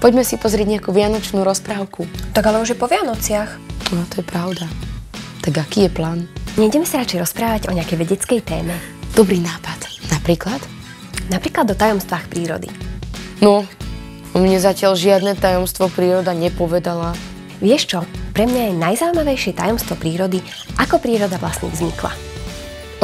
Poďme si pozrieť nejakú vianočnú rozprávku. Tak ale už je po Vianociach. No, to je pravda. Tak aký je plán? Nejdeme sa radšej rozprávať o nejakej vedeckej téme. Dobrý nápad. Napríklad? Napríklad o tajomstvách prírody. No, mne zatiaľ žiadne tajomstvo príroda nepovedala. Vieš čo? Pre mňa je najzaujímavejšie tajomstvo prírody, ako príroda vlastne vznikla.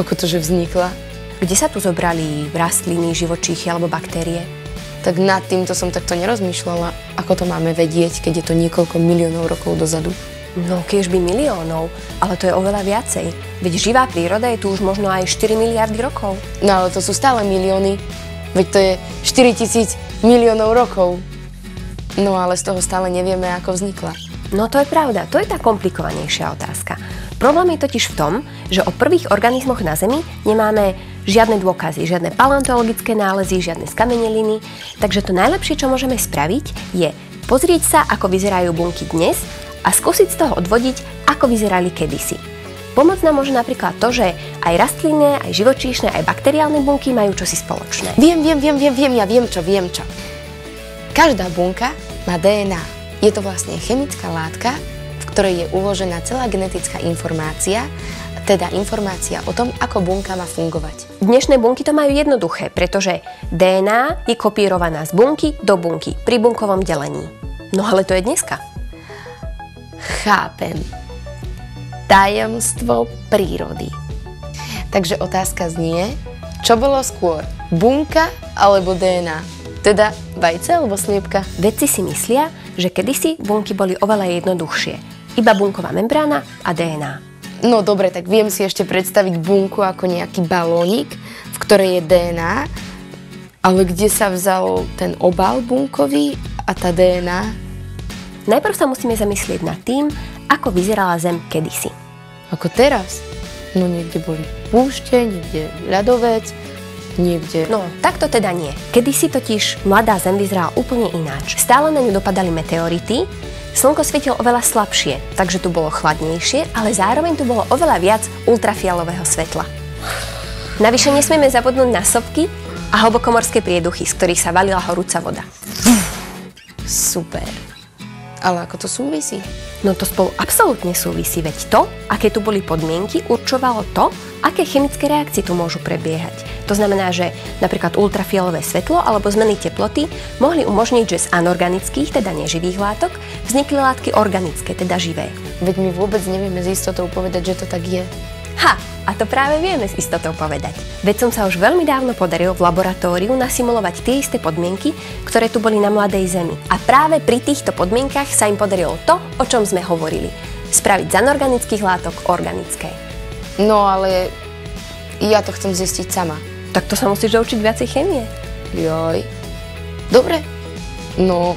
Ako to, že vznikla? Kde sa tu zobrali rastliny, živočíchy alebo baktérie? Tak nad týmto som takto nerozmýšľala. Ako to máme vedieť, keď je to niekoľko miliónov rokov dozadu? No, kiežby miliónov, ale to je oveľa viacej. Veď živá príroda je tu už možno aj 4 miliardy rokov. No ale to sú stále milióny. Veď to je 4000 miliónov rokov. No ale z toho stále nevieme, ako vznikla. No to je pravda, to je tá komplikovanejšia otázka. Problém je totiž v tom, že o prvých organizmoch na Zemi nemáme žiadne dôkazy, žiadne paleontologické nálezy, žiadne skameneliny, takže to najlepšie, čo môžeme spraviť, je pozrieť sa, ako vyzerajú bunky dnes a skúsiť z toho odvodiť, ako vyzerali kedysi. Pomôcť nám môže napríklad to, že aj rastlinné, aj živočíšne, aj bakteriálne bunky majú čosi spoločné. Viem čo. Každá bunka má DNA. Je to vlastne chemická látka, v ktorej je uložená celá genetická informácia, teda informácia o tom, ako bunka má fungovať. Dnešné bunky to majú jednoduché, pretože DNA je kopírovaná z bunky do bunky pri bunkovom delení. No ale to je dneska. Chápem. Tajomstvo prírody. Takže otázka znie, čo bolo skôr, bunka alebo DNA? Teda vajce alebo sliepka? Vedci si myslia, že kedysi bunky boli oveľa jednoduchšie. Iba bunková membrána a DNA. No dobre, tak viem si ešte predstaviť bunku ako nejaký balónik, v ktorej je DNA, ale kde sa vzal ten obal bunkový a tá DNA? Najprv sa musíme zamyslieť nad tým, ako vyzerala Zem kedysi. Ako teraz? No niekde boli púšte, niekde ľadovec, niekde... No, takto teda nie. Kedysi totiž mladá Zem vyzerala úplne ináč. Stále na ňu dopadali meteority, slnko svietilo oveľa slabšie, takže tu bolo chladnejšie, ale zároveň tu bolo oveľa viac ultrafialového svetla. Navyše nesmieme zabudnúť na sopky a hlbokomorské prieduchy, z ktorých sa valila horúca voda. Super. Ale ako to súvisí? No to spolu absolútne súvisí, veď to, aké tu boli podmienky, určovalo to, aké chemické reakcie tu môžu prebiehať. To znamená, že napríklad ultrafialové svetlo alebo zmeny teploty mohli umožniť, že z anorganických, teda neživých látok, vznikli látky organické, teda živé. Veď my vôbec nevieme s istotou povedať, že to tak je. Ha! A to práve vieme s istotou povedať. Vedcom sa už veľmi dávno podarilo v laboratóriu nasimulovať tie isté podmienky, ktoré tu boli na mladej Zemi. A práve pri týchto podmienkach sa im podarilo to, o čom sme hovorili. Spraviť z anorganických látok organické. No ale ja to chcem zistiť sama. Tak to sa musíš doučiť viacej chémie. Joj. Dobre. No,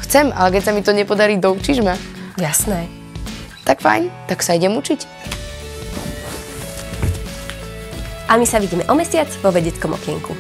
chcem, ale keď sa mi to nepodarí, doučíš ma. Jasné. Tak fajn, tak sa idem učiť. A my sa vidíme o mesiac vo vedeckom okienku.